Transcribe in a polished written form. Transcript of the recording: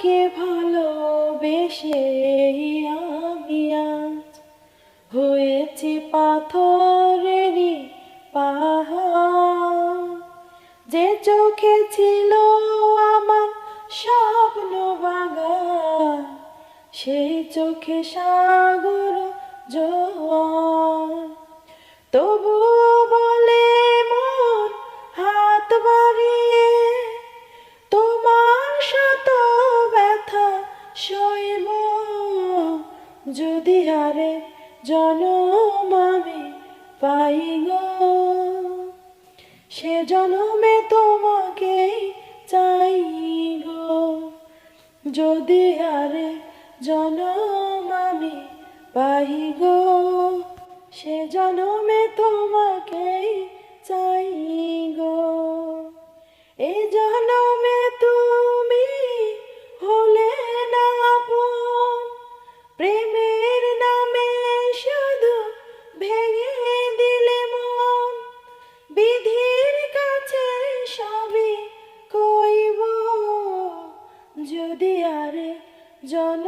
তোমাকে ভালোবেসে আমি আজ হয়েছি পাথরেরই পাহাড়। যে চোখে ছিল আমার স্বপ্ন বাগান, সেই চোখে সাগর জোয়ার। তবুও বলে মন হাত বাড়িয়ে, তোমার শত ব্যথা সইব যদি হারে জনম আমি পাই গো। সে জনমে তোমাকেই চাই গো, যদি হারে জনম আমি পাই গো। সে জনমে তোমাকেই চাই গো। এ জনমে তুমি হলে না আপন, প্রেমের নামে শুধু ভেঙে দিলে মন। বিধির কাছে সবই কইব যদি আরে জন